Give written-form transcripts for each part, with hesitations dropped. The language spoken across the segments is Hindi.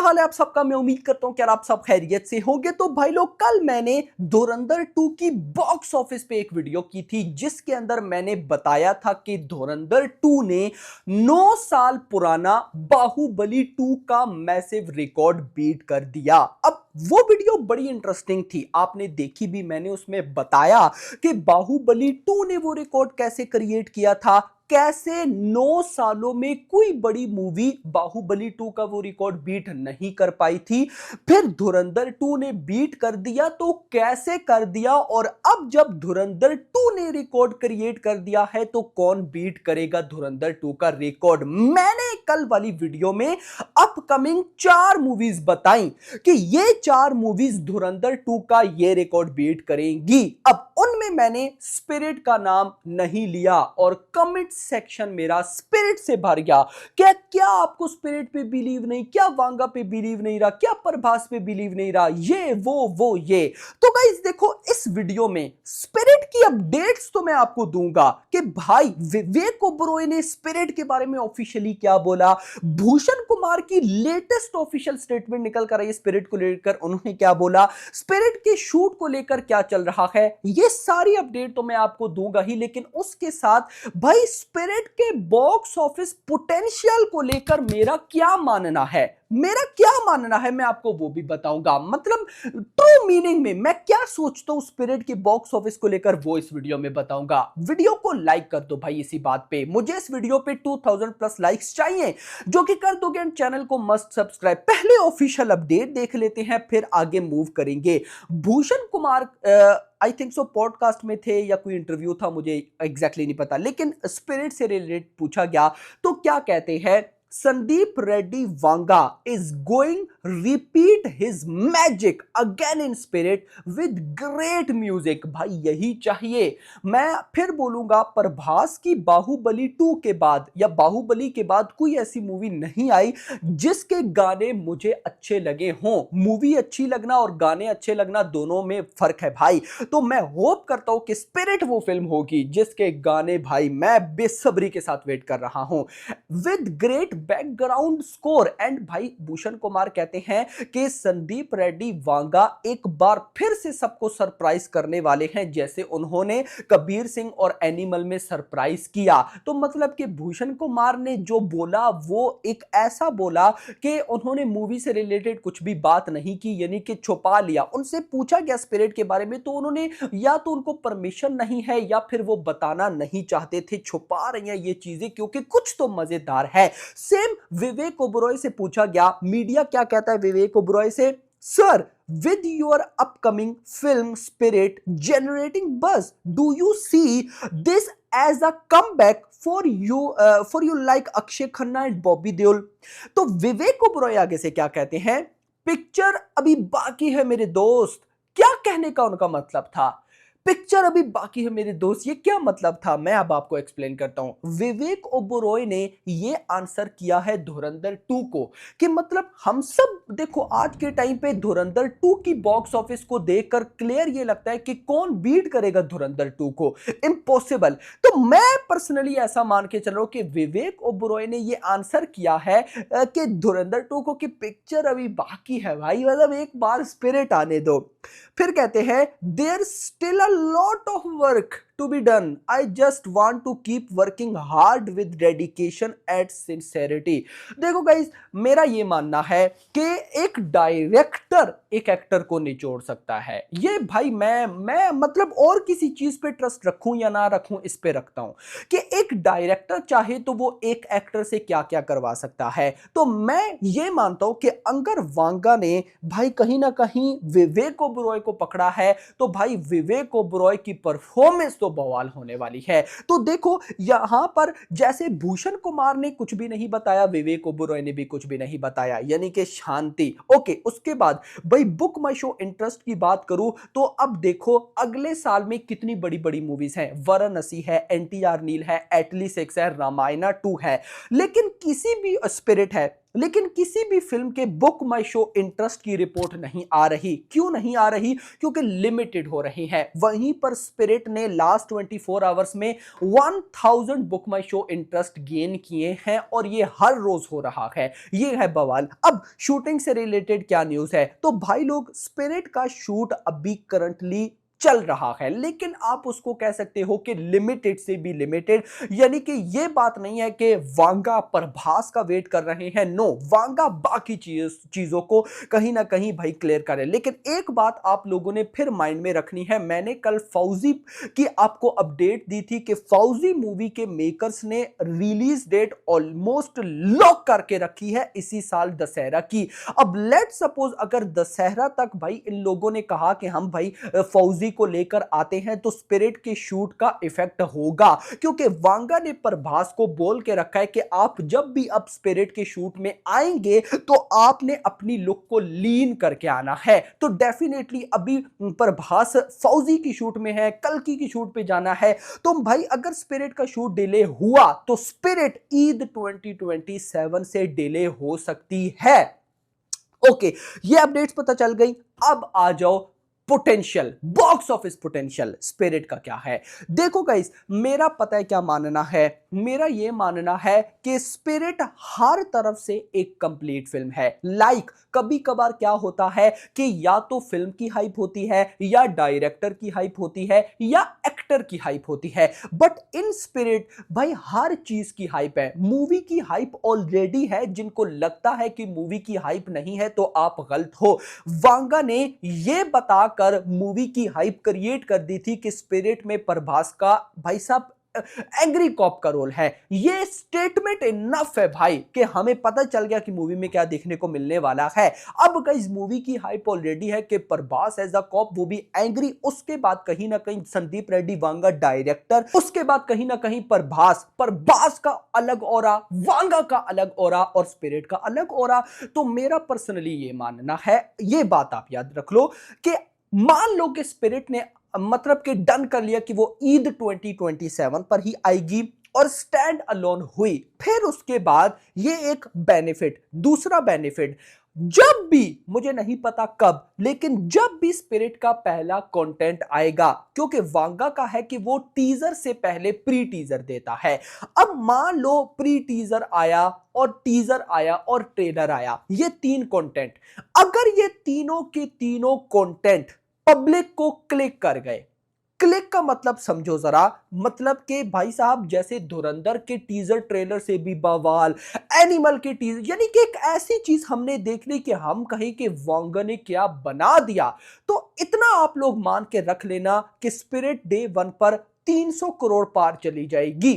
हाल है आप सबका। मैं उम्मीद करता हूं कि आप सब खैरियत से होंगे। तो भाई लोग, कल मैंने धुरंधर 2 की बॉक्स ऑफिस पे एक वीडियो की थी जिसके अंदर मैंने बताया था कि धुरंधर 2 ने 9 साल पुराना बाहुबली 2 का मैसिव रिकॉर्ड बीट कर दिया। अब वो वीडियो बड़ी इंटरेस्टिंग थी, आपने देखी भी। मैंने उसमें बताया कि बाहुबली 2 ने वो रिकॉर्ड कैसे क्रिएट किया था, कैसे 9 सालों में कोई बड़ी मूवी बाहुबली 2 का वो रिकॉर्ड बीट नहीं कर पाई थी। फिर धुरंधर 2 ने बीट कर दिया तो कैसे कर दिया, और अब जब धुरंधर 2 ने रिकॉर्ड क्रिएट कर दिया है तो कौन बीट करेगा धुरंधर 2 का रिकॉर्ड। मैंने कल वाली वीडियो में अपकमिंग 4 मूवीज बताई कि ये 4 मूवीज धुरंधर 2 का ये रिकॉर्ड बीट करेंगी। अब उनमें मैंने स्पिरिट का नाम नहीं लिया और कमेंट सेक्शन मेरा स्पिरिट से भर गया। क्या क्या आपको स्पिरिट पे बिलीव नहीं, क्या वांगा पे बिलीव नहीं रहा, क्या प्रभास पे बिलीव नहीं रहा, ये वो ये। तो गाइस देखो, इस वीडियो में स्पिरिट की अपडेट्स तो मैं आपको दूंगा कि भाई विवेक ओबरॉय ने स्पिरिट के बारे में ऑफिशियली क्या बोला, भूषण कुमार की लेटेस्ट ऑफिशियल स्टेटमेंट निकल कर आई स्पिरिट को लेकर, उन्होंने क्या बोला, स्पिरिट के शूट को लेकर क्या चल रहा है, ये सारी अपडेट तो मैं आपको दूंगा ही। लेकिन उसके साथ भाई स्पिरिट के बॉक्स ऑफिस पोटेंशियल को लेकर मेरा क्या मानना है, मैं आपको वो भी बताऊंगा। मतलब ट्रू मीनिंग में मैं क्या सोचता हूं स्पिरिट के बॉक्स ऑफिस को लेकर, वो इस वीडियो में बताऊंगा। वीडियो को लाइक कर दो भाई इसी बात पे, मुझे इस वीडियो पे 2000 प्लस लाइक्स चाहिए, जो कि कर दोगे। एंड चैनल को मस्ट सब्सक्राइब। पहले ऑफिशियल अपडेट देख लेते हैं, फिर आगे मूव करेंगे। Bhushan Kumar I think so podcast में थे या कोई इंटरव्यू था, मुझे एग्जैक्टली नहीं पता, लेकिन स्पिरिट से रिलेटेड पूछा गया तो क्या कहते हैं, Sandeep Reddy Vanga is going repeat his magic again in spirit with great music. भाई यही चाहिए। मैं फिर बोलूंगा, प्रभास की बाहुबली 2 के बाद या बाहुबली के बाद कोई ऐसी मूवी नहीं आई जिसके गाने मुझे अच्छे लगे हों। मूवी अच्छी लगना और गाने अच्छे लगना दोनों में फर्क है भाई। तो मैं होप करता हूं कि स्पिरिट वो फिल्म होगी जिसके गाने भाई मैं बेसब्री के साथ वेट कर रहा हूं, with great background score. And भाई भूषण कुमार कहते हैं कि संदीप रेड्डी वांगा एक बार फिर से सबको सरप्राइज करने वाले हैं, जैसे उन्होंने कबीर सिंह और एनिमल में सरप्राइज किया। तो मतलब कि भूषण कुमार ने जो बोला वो एक ऐसा बोला कि उन्होंने मूवी से रिलेटेड कुछ भी बात नहीं की, यानी कि छुपा लिया। उनसे पूछा गया स्पिरिट के बारे में तो उन्होंने या तो उनको परमिशन नहीं है या फिर वो बताना नहीं चाहते थे, छुपा रही हैं ये चीजें क्योंकि कुछ तो मजेदार है। सेम विवेक ओबरॉय से पूछा गया, मीडिया क्या कहता है विवेक ओबरॉय से, sir with your upcoming film Spirit generating buzz, do you see this as a comeback for you like Akshay Khanna and Bobby Deol? तो विवेक ओबरॉय आगे से क्या कहते हैं, पिक्चर अभी बाकी है मेरे दोस्त। क्या कहने का उनका मतलब था, पिक्चर अभी बाकी है मेरे दोस्त, ये क्या मतलब था, मैं अब आपको एक्सप्लेन करता हूं। विवेक ओबरॉय ने ये आंसर किया है धुरंधर 2 को कि मतलब हम सब देखो आज के टाइम पे धुरंधर 2 की बॉक्स ऑफिस को देखकर क्लियर ये लगता है कि कौन बीट करेगा धुरंधर 2 को, इम्पॉसिबल। तो मैं पर्सनली ऐसा मान के चल रहा हूं कि विवेक ओबरॉय ने ये आंसर किया है कि धुरंधर 2 को कि पिक्चर अभी बाकी है भाई, मतलब एक बार स्पिरिट आने दो। फिर कहते हैं, there still a lot of work to be done. I just want to keep working hard with dedication and sincerity. देखो गाइस, मेरा ये मानना है कि एक डायरेक्टर एक एक्टर को निचोड़ सकता है। ये भाई मैं मतलब और किसी चीज पे ट्रस्ट रखूं या ना रखूं, इस पे रखता हूं कि एक डायरेक्टर चाहे तो वो एक एक्टर से क्या क्या करवा सकता है। तो मैं ये मानता हूं कि अगर वांगा ने भाई कहीं ना कहीं विवेक ओबरॉय को पकड़ा है तो भाई विवेक ओबरॉय की परफॉर्मेंस तो बवाल होने वाली है। तो देखो यहां पर जैसे भूषण कुमार ने कुछ भी नहीं बताया, विवेक ओबरॉय ने भी कुछ भी नहीं बताया, यानी कि शांति। ओके, उसके बाद भाई बुक माई शो इंटरेस्ट की बात करूं तो अब देखो अगले साल में कितनी बड़ी बड़ी मूवीज हैं, वाराणसी है, एनटीआर नील है, एटली 6 है, रामायणा 2 है, लेकिन किसी भी स्पिरिट है, लेकिन किसी भी फिल्म के बुक माई शो इंटरेस्ट की रिपोर्ट नहीं आ रही। क्यों नहीं आ रही? क्योंकि लिमिटेड हो रही है। वहीं पर स्पिरिट ने लास्ट 24 आवर्स में 1000 बुक माई शो इंटरेस्ट गेन किए हैं और ये हर रोज हो रहा है। ये है बवाल। अब शूटिंग से रिलेटेड क्या न्यूज है? तो भाई लोग, स्पिरिट का शूट अभी करंटली चल रहा है, लेकिन आप उसको कह सकते हो कि लिमिटेड से भी लिमिटेड। यानी कि यह बात नहीं है कि वांगा प्रभास का वेट कर रहे हैं। नो, वांगा बाकी चीजों को कहीं ना कहीं भाई क्लियर करे। लेकिन एक बात आप लोगों ने फिर माइंड में रखनी है, मैंने कल फौजी की आपको अपडेट दी थी कि फौजी मूवी के मेकर्स ने रिलीज डेट ऑलमोस्ट लॉक करके रखी है इसी साल दशहरा की। अब लेट सपोज अगर दशहरा तक भाई इन लोगों ने कहा कि हम भाई फौजी को लेकर आते हैं, तो स्पिरिट के शूट का इफेक्ट होगा, क्योंकि वांगा ने प्रभास को बोल के रखा है कि आप जब भी अब स्पिरिट के शूट में आएंगे तो आपने अपनी लुक को लीन करके आना है। तो डेफिनेटली अभी प्रभास फौजी की शूट में है, कल्कि की शूट पे जाना है। तो भाई अगर स्पिरिट का शूट डिले हुआ तो स्पिरिट ईद 2027 से डिले हो सकती है। ओके, ये अपडेट्स पता चल गई। अब आ जाओ potential, box office potential spirit का क्या है। देखो गाइस, मेरा पता है क्या मानना है। मेरा ये मानना है कि स्पिरिट हर तरफ से एक कंप्लीट फिल्म है। लाइक कभी कभार क्या होता है कि या तो फिल्म की हाइप होती है, या डायरेक्टर की हाइप होती है, या एक्टर की हाइप होती है। बट इन स्पिरिट भाई हर चीज की हाइप है। मूवी की हाइप ऑलरेडी है। जिनको लगता है कि मूवी की हाइप नहीं है तो आप गलत हो। वांगा ने यह बताकर मूवी की हाइप क्रिएट कर दी थी कि स्पिरिट में प्रभास का भाई साहब एंग्री कॉप का रोल है। ये स्टेटमेंट इनफ है भाई कि हमें पता चल गया कि मूवी में क्या देखने को मिलने वाला है। अब इस मूवी की हाइप ऑलरेडी है कि प्रभास एज अ कॉप, वो भी एंग्री। उसके बाद कहीं ना कहीं संदीप रेड्डी वांगा डायरेक्टर, उसके बाद कहीं ना कहीं प्रभास का अलग ऑरा, वांगा का अलग ऑरा और स्पिरिट का अलग ऑरा। तो मेरा पर्सनली ये मानना है, ये बात आप याद रख लो कि मान लो कि स्पिरिट ने मतलब कि डन कर लिया कि वो ईद 2027 पर ही आएगी और स्टैंड अलोन हुई, फिर उसके बाद ये एक बेनिफिट, दूसरा बेनिफिट, जब भी, मुझे नहीं पता कब, लेकिन जब भी स्पिरिट का पहला कंटेंट आएगा, क्योंकि वांगा का है कि वो टीजर से पहले प्री टीजर देता है। अब मान लो प्री टीजर आया और टीजर आया और ट्रेलर आया, ये तीन कंटेंट, अगर ये तीनों के तीनों कंटेंट पब्लिक को क्लिक कर गए, क्लिक का मतलब समझो जरा, मतलब कि भाई साहब जैसे धुरंधर के टीजर ट्रेलर से भी बवाल, एनिमल के टीजर, यानी कि एक ऐसी चीज हमने देख ली कि हम कहें कि वांगा ने क्या बना दिया। तो इतना आप लोग मान के रख लेना कि स्पिरिट डे 1 पर 300 करोड़ पार चली जाएगी।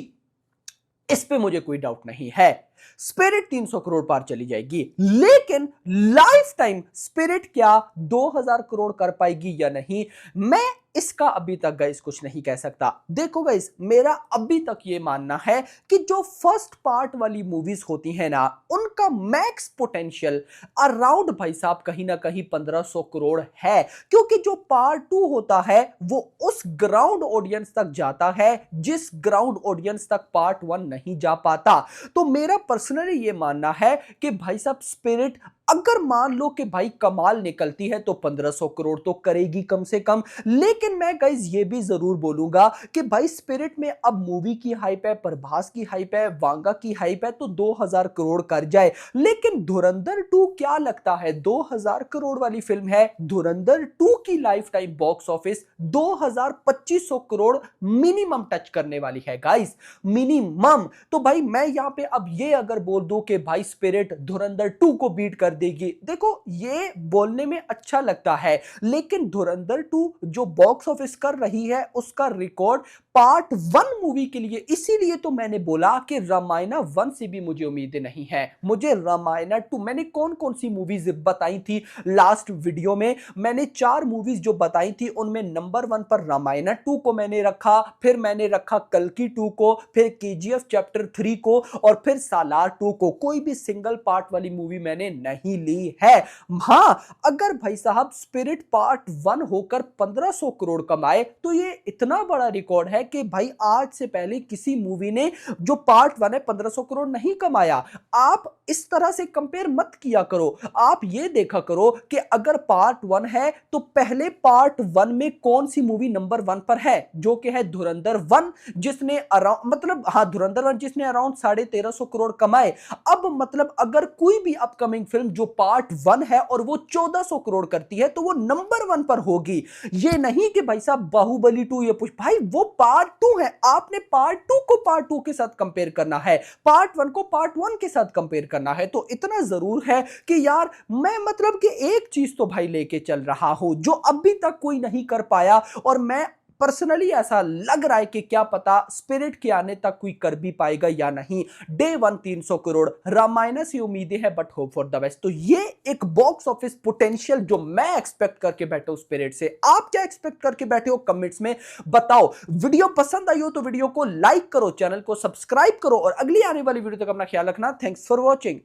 इस पे मुझे कोई डाउट नहीं है, स्पिरिट 300 करोड़ पार चली जाएगी। लेकिन लाइफ टाइम स्पिरिट क्या 2000 करोड़ कर पाएगी या नहीं, मैं इसका अभी तक गाइस कुछ नहीं कह सकता। देखो गाइस, मेरा अभी तक ये मानना है कि जो फर्स्ट पार्ट वाली मूवीज होती है ना, उनका मैक्स पोटेंशियल अराउंड भाई साहब कहीं ना कहीं 1500 करोड़ है। क्योंकि जो पार्ट 2 होता है वो उस ग्राउंड ऑडियंस तक जाता है जिस ग्राउंड ऑडियंस तक पार्ट 1 नहीं जा पाता। तो मेरा पर्सनली ये मानना है कि भाई साहब स्पिरिट अगर मान लो कि भाई कमाल निकलती है तो 1500 करोड़ तो करेगी कम से कम। लेकिन मैं गाइस ये भी जरूर बोलूंगा कि भाई स्पिरिट में अब मूवी की हाइप है, प्रभास की हाइप है, वांगा की हाइप है, तो 2000 करोड़ कर जाए। लेकिन धुरंधर 2 क्या लगता है 2000 करोड़ वाली फिल्म है? धुरंधर 2 की life time box office 2500 crore minimum touch करने वाली है गाइस, मिनिमम। तो भाई मैं यहां पे अब ये अगर बोल दूं कि भाई स्पिरिट धुरंधर 2 को बीट कर देगी, देखो ये बोलने में अच्छा लगता है, लेकिन धुरंधर 2 जो बॉक्स ऑफिस कर रही है उसका रिकॉर्ड पार्ट 1 मूवी के लिए, इसीलिए तो मैंने बोला कि रामायणा 1 से भी मुझे उम्मीदें नहीं है। मुझे रामायणा 2, मैंने कौन कौन सी मूवीज बताई थी लास्ट वीडियो में, मैंने 4 मूवीज जो बताई थी उनमें नंबर 1 पर रामायणा 2 को मैंने रखा, फिर मैंने रखा कल्कि 2 को, फिर केजीएफ चैप्टर 3 को, और फिर सालार 2 को। कोई भी सिंगल पार्ट वाली मूवी मैंने नहीं नहीं ली है। हाँ, अगर भाई साहब स्पिरिट पार्ट 1 होकर 1500 करोड़ कमाए तो ये इतना बड़ा रिकॉर्ड है कि भाई आज से पहले किसी मूवी ने जो पार्ट 1 है 1500 करोड़ नहीं कमाया। आप इस तरह से कंपेयर मत किया करो, आप ये देखा करो कि अगर पार्ट 1 है तो पहले पार्ट 1 में कौन सी मूवी नंबर 1 पर है, जो कि है धुरंधर 1, जिसने अराउंड मतलब हाँ धुरंधर 1 जिसने अराउंड 1350 करोड़ कमाए। अब मतलब अगर कोई भी अपकमिंग फिल्म जो पार्ट 1 है और वो 1400 करोड़ करती है तो वो नंबर 1 पर होगी। ये नहीं कि भाई साहब बाहुबली 2 ये पुष्पा, भाई वो पार्ट 2 है, आपने पार्ट 2 को पार्ट 2 के साथ कंपेयर करना है, पार्ट 1 को पार्ट 1 के साथ कंपेयर करना है। तो इतना जरूर है कि यार मैं मतलब कि एक चीज तो भाई लेके चल रहा हूं जो अभी तक कोई नहीं कर पाया, और मैं पर्सनली ऐसा लग रहा है कि क्या पता स्पिरिट के आने तक कोई कर भी पाएगा या नहीं। डे 1 300 करोड़, रामायण से उम्मीदें हैं but hope for the best. तो ये एक बॉक्स ऑफिस पोटेंशियल जो मैं एक्सपेक्ट करके बैठा हूं स्पिरिट से। आप क्या एक्सपेक्ट करके बैठे हो कमेंट्स में बताओ। वीडियो पसंद आई हो तो वीडियो को लाइक करो, चैनल को सब्सक्राइब करो और अगली आने वाली वीडियो तक अपना ख्याल रखना। Thanks for watching.